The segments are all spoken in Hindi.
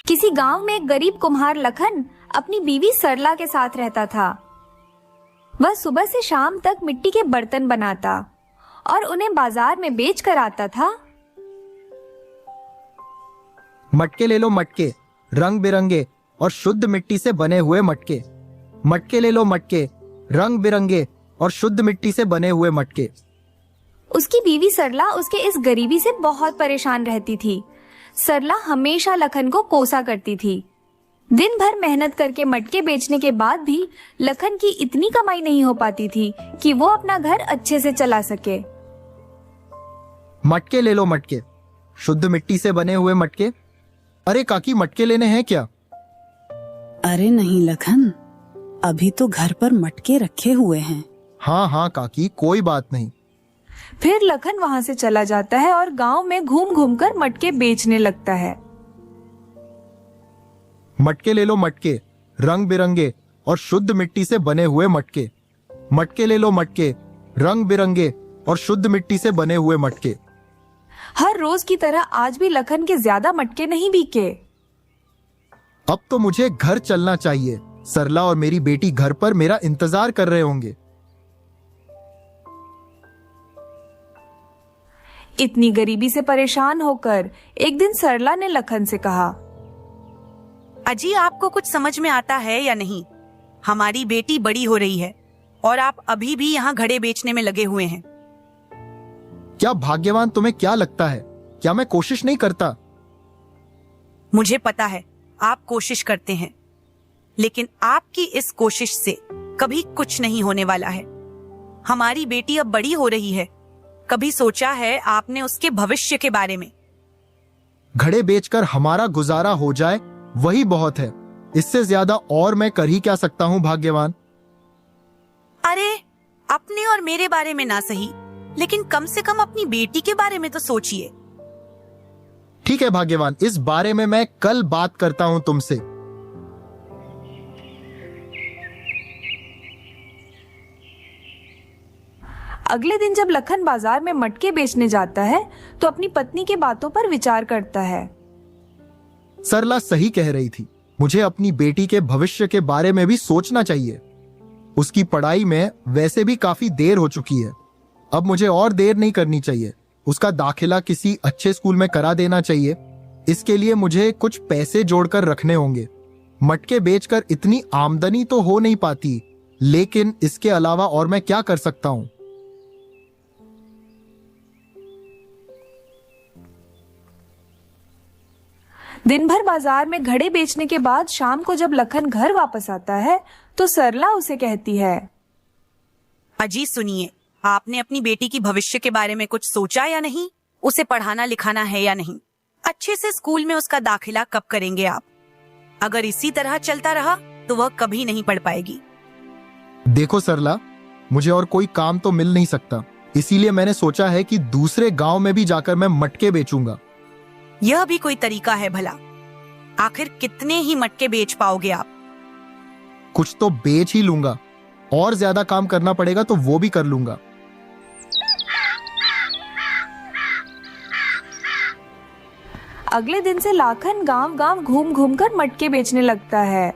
किसी गांव में एक गरीब कुम्हार लखन अपनी बीवी सरला के साथ रहता था। वह सुबह से शाम तक मिट्टी के बर्तन बनाता और उन्हें बाजार में बेच कर आता था। मटके ले लो मटके, रंग बिरंगे और शुद्ध मिट्टी से बने हुए मटके। मटके ले लो मटके, रंग बिरंगे और शुद्ध मिट्टी से बने हुए मटके। उसकी बीवी सरला उसके इस गरीबी से बहुत परेशान रहती थी। सरला हमेशा लखन को कोसा करती थी। दिन भर मेहनत करके मटके बेचने के बाद भी लखन की इतनी कमाई नहीं हो पाती थी कि वो अपना घर अच्छे से चला सके। मटके ले लो मटके, शुद्ध मिट्टी से बने हुए मटके। अरे काकी, मटके लेने हैं क्या? अरे नहीं लखन, अभी तो घर पर मटके रखे हुए हैं। हाँ हाँ काकी, कोई बात नहीं। फिर लखन वहां से चला जाता है और गांव में घूम घूम कर मटके बेचने लगता है। मटके ले लो मटके, रंग बिरंगे और शुद्ध मिट्टी से बने हुए मटके। मटके ले लो मटके, रंग बिरंगे और शुद्ध मिट्टी से बने हुए मटके। हर रोज की तरह आज भी लखन के ज्यादा मटके नहीं बिके। अब तो मुझे घर चलना चाहिए। सरला और मेरी बेटी घर पर मेरा इंतजार कर रहे होंगे। इतनी गरीबी से परेशान होकर एक दिन सरला ने लखन से कहा, अजी, आपको कुछ समझ में आता है या नहीं? हमारी बेटी बड़ी हो रही है और आप अभी भी यहाँ घड़े बेचने में लगे हुए हैं। क्या भाग्यवान, तुम्हें क्या लगता है? क्या मैं कोशिश नहीं करता? मुझे पता है आप कोशिश करते हैं, लेकिन आपकी इस कोशिश से कभी कुछ नहीं होने वाला है। हमारी बेटी अब बड़ी हो रही है। कभी सोचा है आपने उसके भविष्य के बारे में? घड़े बेचकर हमारा गुजारा हो जाए वही बहुत है। इससे ज्यादा और मैं कर ही क्या सकता हूँ भाग्यवान। अरे, अपने और मेरे बारे में ना सही, लेकिन कम से कम अपनी बेटी के बारे में तो सोचिए। ठीक है भाग्यवान, इस बारे में मैं कल बात करता हूँ तुमसे। अगले दिन जब लखन बाजार में मटके बेचने जाता है तो अपनी पत्नी के बातों पर विचार करता है। सरला सही कह रही थी। मुझे अपनी बेटी के भविष्य के बारे में भी सोचना चाहिए। उसकी पढ़ाई में वैसे भी काफी देर हो चुकी है। अब मुझे और देर नहीं करनी चाहिए। उसका दाखिला किसी अच्छे स्कूल में करा देना चाहिए। इसके लिए मुझे कुछ पैसे जोड़कर रखने होंगे। मटके बेचकर इतनी आमदनी तो हो नहीं पाती, लेकिन इसके अलावा और मैं क्या कर सकता हूं? दिन भर बाजार में घड़े बेचने के बाद शाम को जब लखन घर वापस आता है तो सरला उसे कहती है, अजी सुनिए, आपने अपनी बेटी की भविष्य के बारे में कुछ सोचा या नहीं? उसे पढ़ाना लिखाना है या नहीं? अच्छे से स्कूल में उसका दाखिला कब करेंगे आप? अगर इसी तरह चलता रहा तो वह कभी नहीं पढ़ पाएगी। देखो सरला, मुझे और कोई काम तो मिल नहीं सकता, इसीलिए मैंने सोचा है कि दूसरे गांव में भी जाकर मैं मटके बेचूंगा। यह भी कोई तरीका है भला? आखिर कितने ही मटके बेच पाओगे आप? कुछ तो बेच ही लूंगा, और ज्यादा काम करना पड़ेगा तो वो भी कर लूंगा। अगले दिन से लाखन गांव गांव घूम घूम कर मटके बेचने लगता है।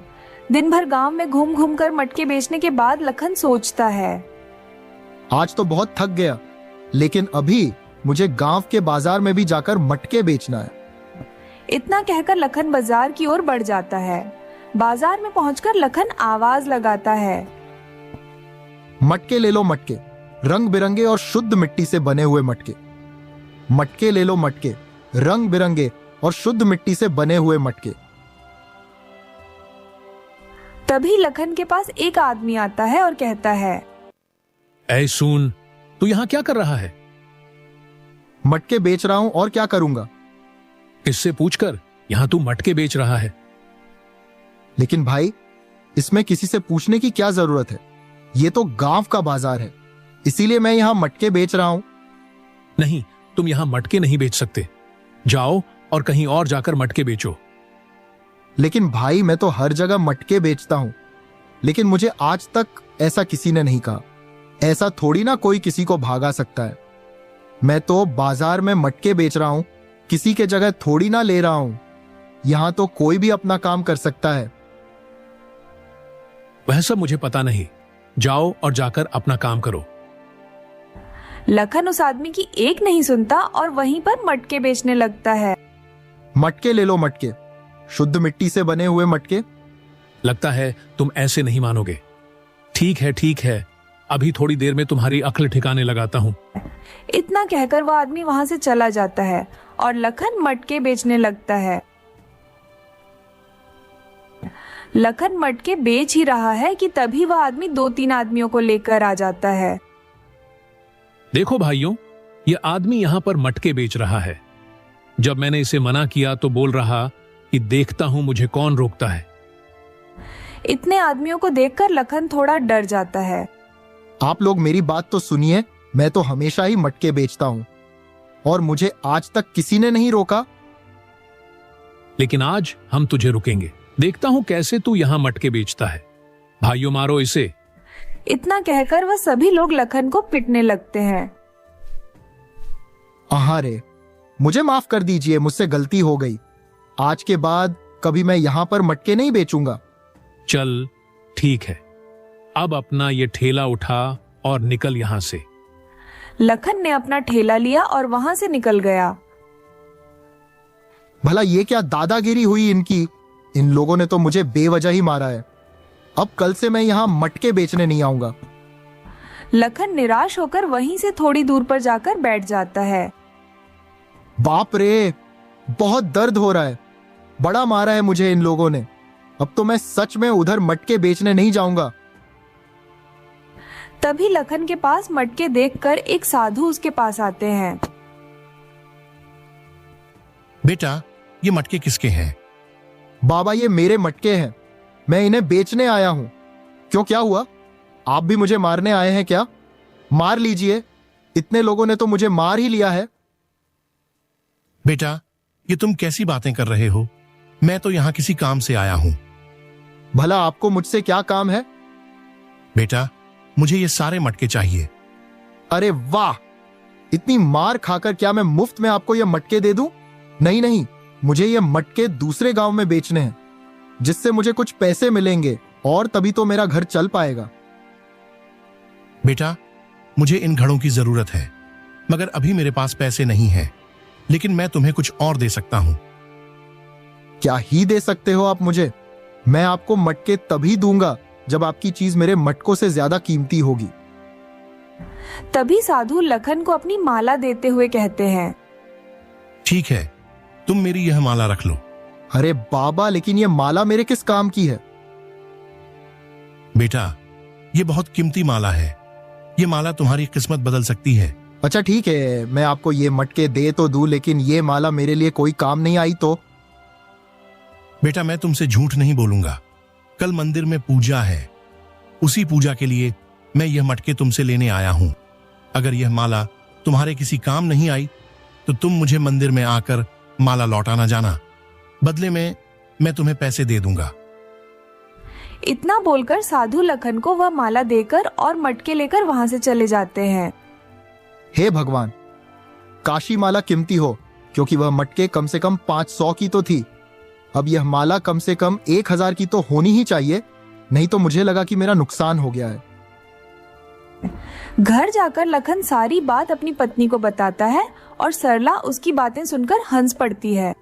दिन भर गांव में घूम घूम कर मटके बेचने के बाद लखन सोचता है, आज तो बहुत थक गया, लेकिन अभी मुझे गांव के बाजार में भी जाकर मटके बेचना है। इतना कहकर लखन बाजार की ओर बढ़ जाता है। बाजार में पहुंचकर लखन आवाज लगाता है, मटके ले लो मटके, रंग बिरंगे और शुद्ध मिट्टी से बने हुए मटके। मटके ले लो मटके, रंग बिरंगे और शुद्ध मिट्टी से बने हुए मटके। तभी लखन के पास एक आदमी आता है और कहता है, ऐ सुन, तू यहाँ क्या कर रहा है? मटके बेच रहा हूं, और क्या करूंगा? इससे पूछकर, यहाँ तू मटके बेच रहा है। लेकिन भाई, इसमें किसी से पूछने की क्या जरूरत है? ये तो गांव का बाजार है, इसीलिए मैं यहाँ मटके बेच रहा हूं। नहीं, तुम यहाँ मटके नहीं बेच सकते। जाओ और कहीं और जाकर मटके बेचो। लेकिन भाई, मैं तो हर जगह मटके बेचता हूं, लेकिन मुझे आज तक ऐसा किसी ने नहीं कहा। ऐसा थोड़ी ना कोई किसी को भागा सकता है। मैं तो बाजार में मटके बेच रहा हूं, किसी के जगह थोड़ी ना ले रहा हूं। यहाँ तो कोई भी अपना काम कर सकता है। वह सब मुझे पता नहीं। जाओ और जाकर अपना काम करो। लखन उस आदमी की एक नहीं सुनता और वहीं पर मटके बेचने लगता है। मटके ले लो, मटके, शुद्ध मिट्टी से बने हुए मटके। लगता है तुम ऐसे नहीं मानोगे। ठीक है, अभी थोड़ी देर में तुम्हारी अक्ल ठिकाने लगाता हूँ। इतना कहकर वह आदमी वहां से चला जाता है और लखन मटके बेचने लगता है। लखन मटके बेच ही रहा है कि तभी वह आदमी 2-3 आदमियों को लेकर आ जाता है। देखो भाइयों, यह आदमी यहां पर मटके बेच रहा है। जब मैंने इसे मना किया तो बोल रहा कि देखता हूं मुझे कौन रोकता है। इतने आदमियों को देखकर लखन थोड़ा डर जाता है। आप लोग मेरी बात तो सुनिए, मैं तो हमेशा ही मटके बेचता हूँ और मुझे आज तक किसी ने नहीं रोका। लेकिन आज हम तुझे रुकेंगे। देखता हूं कैसे तू यहां मटके बेचता है। भाइयों, मारो इसे। इतना कहकर वह सभी लोग लखन को पिटने लगते हैं। आहारे, मुझे माफ कर दीजिए, मुझसे गलती हो गई। आज के बाद कभी मैं यहाँ पर मटके नहीं बेचूंगा। चल ठीक है, अब अपना ये ठेला उठा और निकल यहां से। लखन ने अपना ठेला लिया और वहां से निकल गया। भला ये क्या दादागिरी हुई इनकी? इन लोगों ने तो मुझे बेवजह ही मारा है। अब कल से मैं यहाँ मटके बेचने नहीं आऊंगा। लखन निराश होकर वहीं से थोड़ी दूर पर जाकर बैठ जाता है। बाप रे, बहुत दर्द हो रहा है। बड़ा मारा है मुझे इन लोगों ने। अब तो मैं सच में उधर मटके बेचने नहीं जाऊंगा। तभी लखन के पास मटके देखकर एक साधु उसके पास आते हैं। बेटा, ये मटके किसके हैं? बाबा, ये मेरे मटके हैं, मैं इन्हें बेचने आया हूं। क्यों, क्या हुआ? आप भी मुझे मारने आए हैं क्या? मार लीजिए, इतने लोगों ने तो मुझे मार ही लिया है। बेटा, ये तुम कैसी बातें कर रहे हो? मैं तो यहाँ किसी काम से आया हूं। भला आपको मुझसे क्या काम है? बेटा, मुझे ये सारे मटके चाहिए। अरे वाह, इतनी मार खाकर क्या मैं मुफ्त में आपको ये मटके दे दूं? नहीं, मुझे ये मटके दूसरे गांव में बेचने हैं, जिससे मुझे कुछ पैसे मिलेंगे और तभी तो मेरा घर चल पाएगा। बेटा, मुझे इन घड़ों की जरूरत है, मगर अभी मेरे पास पैसे नहीं हैं, लेकिन मैं तुम्हें कुछ और दे सकता हूं। क्या ही दे सकते हो आप मुझे? मैं आपको मटके तभी दूंगा जब आपकी चीज मेरे मटकों से ज्यादा कीमती होगी। तभी साधु लखन को अपनी माला देते हुए कहते हैं, ठीक है, तुम मेरी यह माला रख लो। अरे बाबा, लेकिन ये माला मेरे किस काम की है? बेटा, ये बहुत कीमती माला है। ये माला तुम्हारी किस्मत बदल सकती है। अच्छा ठीक है, मैं आपको ये मटके दे तो दूं, लेकिन ये माला मेरे लिए कोई काम नहीं आई तो? बेटा, मैं तुमसे झूठ नहीं बोलूंगा। कल मंदिर में पूजा है, उसी पूजा के लिए मैं यह मटके तुमसे लेने आया हूं। अगर यह माला तुम्हारे किसी काम नहीं आई तो तुम मुझे मंदिर में आकर माला लौटाना जाना। बदले में मैं तुम्हें पैसे दे दूंगा। इतना बोलकर साधु लखन को वह माला देकर और मटके लेकर वहां से चले जाते हैं। हे भगवान, काशी माला कीमती हो, क्योंकि वह मटके कम से कम 500 की तो थी। अब यह माला कम से कम 1000 की तो होनी ही चाहिए, नहीं तो मुझे लगा कि मेरा नुकसान हो गया है। घर जाकर लखन सारी बात अपनी पत्नी को बताता है और सरला उसकी बातें सुनकर हंस पड़ती है।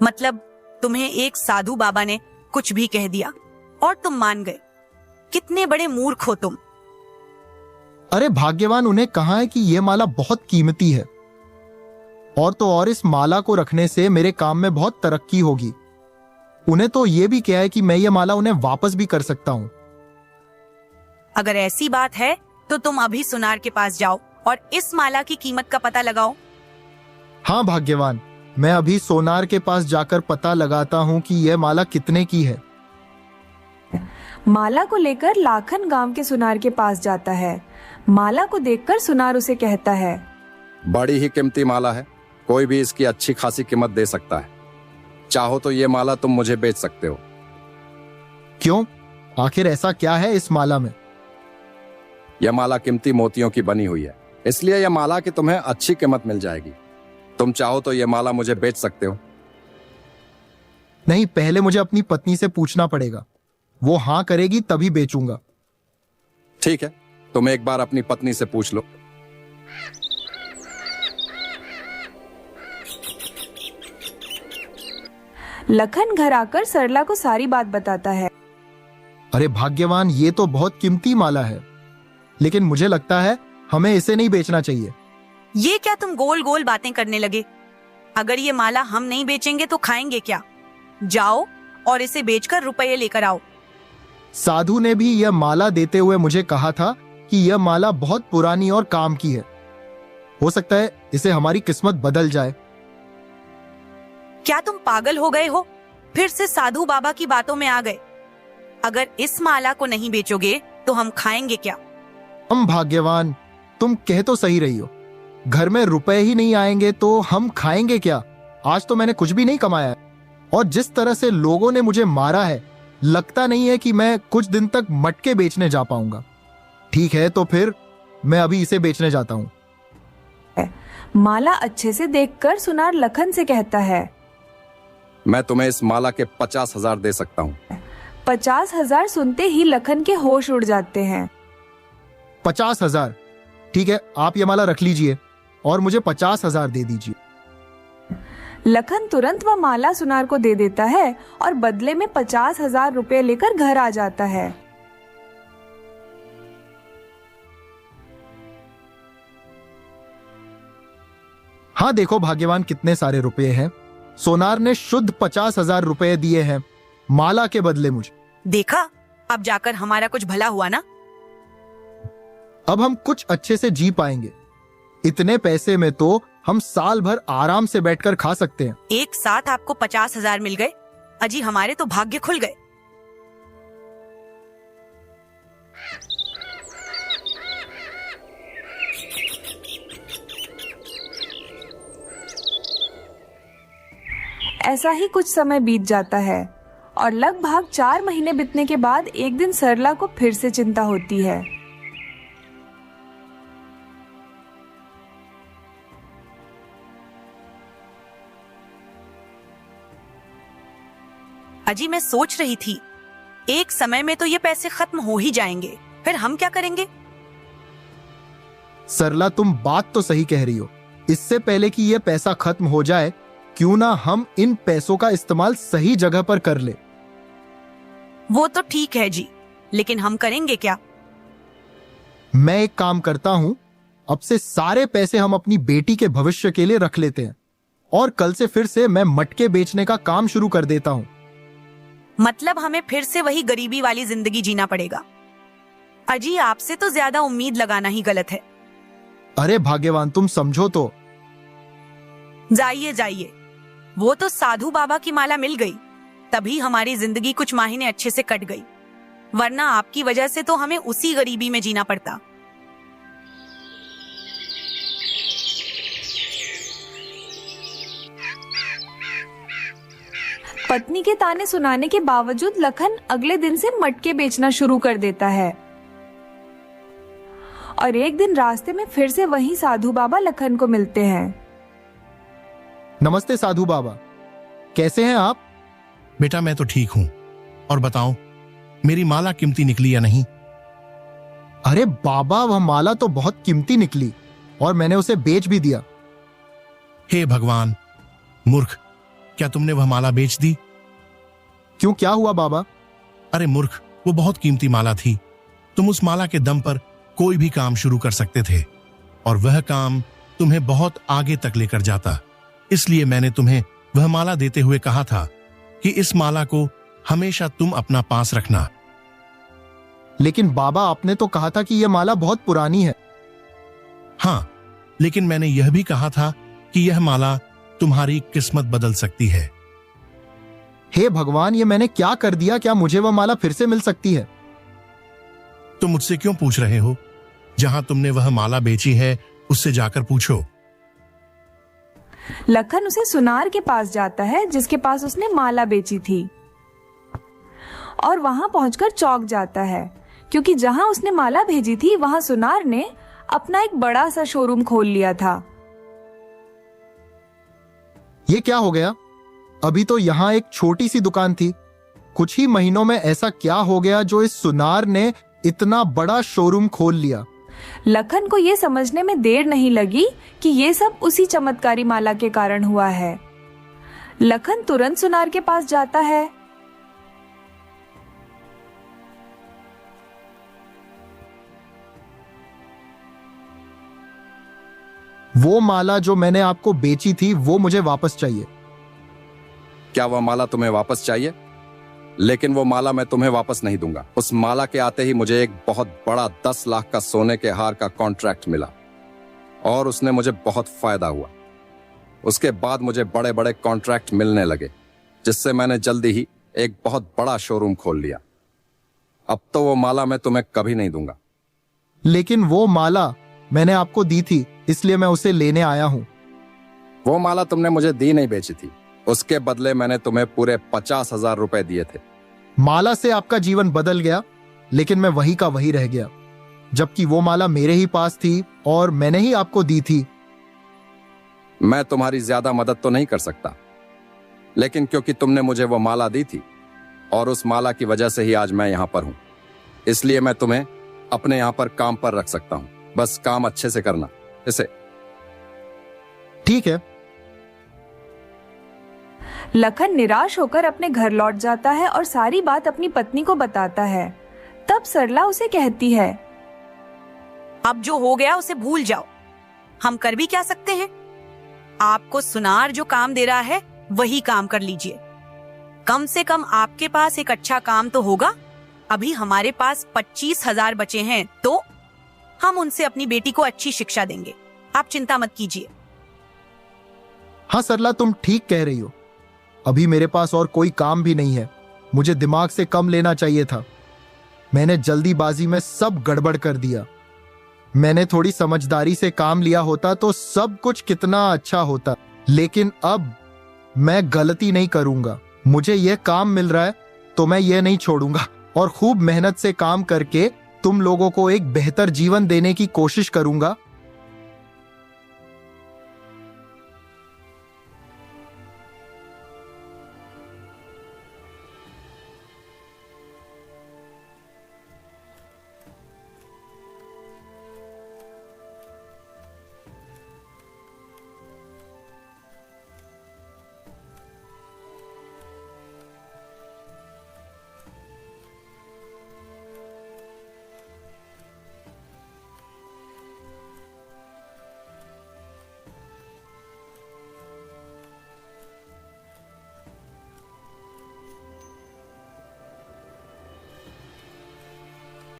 मतलब तुम्हें एक साधु बाबा ने कुछ भी कह दिया और तुम मान गए? कितने बड़े मूर्ख हो तुम। अरे भाग्यवान उन्हें कहा है कि यह माला बहुत कीमती है, और तो और इस माला को रखने से मेरे काम में बहुत तरक्की होगी। उन्हें तो यह भी किया है कि मैं यह माला उन्हें वापस भी कर सकता हूं। अगर ऐसी बात है तो तुम अभी सुनार के पास जाओ और इस माला की कीमत का पता लगाओ। हाँ भाग्यवान, मैं अभी सोनार के पास जाकर पता लगाता हूं कि यह माला कितने की है। माला को लेकर लाखन गांव के सुनार के पास जाता है। माला को देखकर सुनार उसे कहता है, बड़ी ही कीमती माला है, कोई भी इसकी अच्छी खासी कीमत दे सकता है। चाहो तो ये माला तुम मुझे बेच सकते हो। क्यों, आखिर ऐसा क्या है इस माला में? यह माला कीमती मोतियों की बनी हुई है, इसलिए यह माला की तुम्हें अच्छी कीमत मिल जाएगी। तुम चाहो तो यह माला मुझे बेच सकते हो। नहीं, पहले मुझे अपनी पत्नी से पूछना पड़ेगा। वो हाँ करेगी तभी बेचूंगा। ठीक है, तुम एक बार अपनी पत्नी से पूछ लो। लखन घर आकर सरला को सारी बात बताता है। अरे भाग्यवान, ये तो बहुत कीमती माला है, लेकिन मुझे लगता है हमें इसे नहीं बेचना चाहिए। ये क्या तुम गोल गोल बातें करने लगे? अगर ये माला हम नहीं बेचेंगे तो खाएंगे क्या? जाओ और इसे बेचकर रुपये लेकर आओ। साधु ने भी यह माला देते हुए मुझे कहा था कि यह माला बहुत पुरानी और काम की है। हो सकता है इसे हमारी किस्मत बदल जाए। क्या तुम पागल हो गए हो? फिर से साधु बाबा की बातों में आ गए। अगर इस माला को नहीं बेचोगे तो हम खाएंगे क्या? हम भाग्यवान, तुम कह तो सही रही हो। घर में रुपए ही नहीं आएंगे तो हम खाएंगे क्या? आज तो मैंने कुछ भी नहीं कमाया है, और जिस तरह से लोगों ने मुझे मारा है, लगता नहीं है कि मैं कुछ दिन तक मटके बेचने जा पाऊंगा। ठीक है, तो फिर मैं अभी इसे बेचने जाता हूँ। माला अच्छे से देखकर सुनार लखन से कहता है, मैं तुम्हें इस माला के 50,000 दे सकता हूँ। 50,000 सुनते ही लखन के होश उड़ जाते हैं। 50,000? ठीक है, आप ये माला रख लीजिए और मुझे 50,000 दे दीजिए। लखन तुरंत वह माला सुनार को दे देता है और बदले में 50,000 रुपए लेकर घर आ जाता है। हाँ देखो भाग्यवान, कितने सारे रुपए हैं। सोनार ने शुद्ध 50,000 रुपए दिए हैं माला के बदले मुझे। देखा, अब जाकर हमारा कुछ भला हुआ ना। अब हम कुछ अच्छे से जी पाएंगे। इतने पैसे में तो हम साल भर आराम से बैठकर खा सकते हैं। एक साथ आपको 50,000 मिल गए। अजी, हमारे तो भाग्य खुल गए। ऐसा ही कुछ समय बीत जाता है और लगभग 4 महीने बीतने के बाद एक दिन सरला को फिर से चिंता होती है। अजी, मैं सोच रही थी एक समय में तो ये पैसे खत्म हो ही जाएंगे, फिर हम क्या करेंगे? सरला, तुम बात तो सही कह रही हो। इससे पहले कि यह पैसा खत्म हो जाए, क्यों ना हम इन पैसों का इस्तेमाल सही जगह पर कर ले। वो तो ठीक है जी, लेकिन हम करेंगे क्या? मैं एक काम करता हूं, अब से सारे पैसे हम अपनी बेटी के भविष्य के लिए रख लेते हैं और कल से फिर से मैं मटके बेचने का काम शुरू कर देता हूं। मतलब हमें फिर से वही गरीबी वाली जिंदगी जीना पड़ेगा? अजी, आपसे तो ज्यादा उम्मीद लगाना ही गलत है। अरे भाग्यवान, तुम समझो तो। जाइए जाइए, वो तो साधु बाबा की माला मिल गई, तभी हमारी जिंदगी कुछ महीने अच्छे से कट गई, वरना आपकी वजह से तो हमें उसी गरीबी में जीना पड़ता। पत्नी के ताने सुनाने के बावजूद लखन अगले दिन से मटके बेचना शुरू कर देता है और एक दिन रास्ते में फिर से वही साधु बाबा लखन को मिलते हैं। नमस्ते साधु बाबा, कैसे हैं आप? बेटा, मैं तो ठीक हूं। और बताओ, मेरी माला कीमती निकली या नहीं? अरे बाबा, वह माला तो बहुत कीमती निकली और मैंने उसे बेच भी दिया। हे भगवान, मूर्ख, क्या तुमने वह माला बेच दी? क्यों, क्या हुआ बाबा? अरे मूर्ख, वो बहुत कीमती माला थी। तुम उस माला के दम पर कोई भी काम शुरू कर सकते थे और वह काम तुम्हें बहुत आगे तक लेकर जाता। इसलिए मैंने तुम्हें वह माला देते हुए कहा था कि इस माला को हमेशा तुम अपना पास रखना। लेकिन बाबा, आपने तो कहा था कि यह माला बहुत पुरानी है। हाँ, लेकिन मैंने यह भी कहा था कि यह माला तुम्हारी किस्मत बदल सकती है। हे भगवान, ये मैंने क्या कर दिया? क्या मुझे वह माला फिर से मिल सकती है? तुम मुझसे क्यों पूछ रहे हो? जहां तुमने वह माला बेची है उससे जाकर पूछो। लखन उसे सुनार के पास जाता है जिसके पास उसने माला बेची थी और वहां पहुंचकर चौंक जाता है क्योंकि जहां उसने माला भेजी थी वहां सुनार ने अपना एक बड़ा सा शोरूम खोल लिया था। ये क्या हो गया? अभी तो यहाँ एक छोटी सी दुकान थी। कुछ ही महीनों में ऐसा क्या हो गया जो इस सुनार ने इतना बड़ा शोरूम खोल लिया। लखन को ये समझने में देर नहीं लगी कि ये सब उसी चमत्कारी माला के कारण हुआ है। लखन तुरंत सुनार के पास जाता है। वो माला जो मैंने आपको बेची थी वो मुझे वापस चाहिए। क्या वह माला तुम्हें वापस चाहिए? लेकिन वो माला मैं तुम्हें वापस नहीं दूंगा। उस माला के आते ही मुझे एक बहुत बड़ा 10 लाख का सोने के हार का कॉन्ट्रैक्ट मिला और उसने मुझे बहुत फायदा हुआ। उसके बाद मुझे बड़े बड़े कॉन्ट्रैक्ट मिलने लगे, जिससे मैंने जल्दी ही एक बहुत बड़ा शोरूम खोल लिया। अब तो वो माला मैं तुम्हें कभी नहीं दूंगा। लेकिन वो माला मैंने आपको दी थी, इसलिए मैं उसे लेने आया हूं। वो माला तुमने मुझे दी नहीं, बेची थी। उसके बदले मैंने तुम्हें पूरे 50,000 रुपए दिए थे। माला से आपका जीवन बदल गया, लेकिन मैं वही का वही रह गया, जबकि वो माला मेरे ही पास थी और मैंने ही आपको दी थी। मैं तुम्हारी ज्यादा मदद तो नहीं कर सकता, लेकिन क्योंकि तुमने मुझे वो माला दी थी और उस माला की वजह से ही आज मैं यहां पर हूं, इसलिए मैं तुम्हें अपने यहां पर काम पर रख सकता हूं। बस काम अच्छे से करना इसे। ठीक है। लखन निराश होकर अपने घर लौट जाता है और सारी बात अपनी पत्नी को बताता है। तब सरला उसे कहती है, अब जो हो गया उसे भूल जाओ। हम कर भी क्या सकते हैं? आपको सुनार जो काम दे रहा है वही काम कर लीजिए। कम से कम आपके पास एक अच्छा काम तो होगा। अभी हमारे पास 25,000 बचे हैं, तो हम उनसे अपनी बेटी को अच्छी शिक्षा देंगे। आप चिंता मत कीजिए। हाँ सरला, तुम ठीक कह रही हो। अभी मेरे पास और कोई काम भी नहीं है। मुझे दिमाग से कम लेना चाहिए था। मैंने जल्दीबाजी में सब गड़बड़ कर दिया। मैंने थोड़ी समझदारी से काम लिया होता तो सब कुछ कितना अच्छा होता। लेकिन अब मैं गलती नहीं करूंगा। मुझे यह काम मिल रहा है तो मैं ये नहीं छोड़ूंगा और खूब मेहनत से काम करके तुम लोगों को एक बेहतर जीवन देने की कोशिश करूंगा।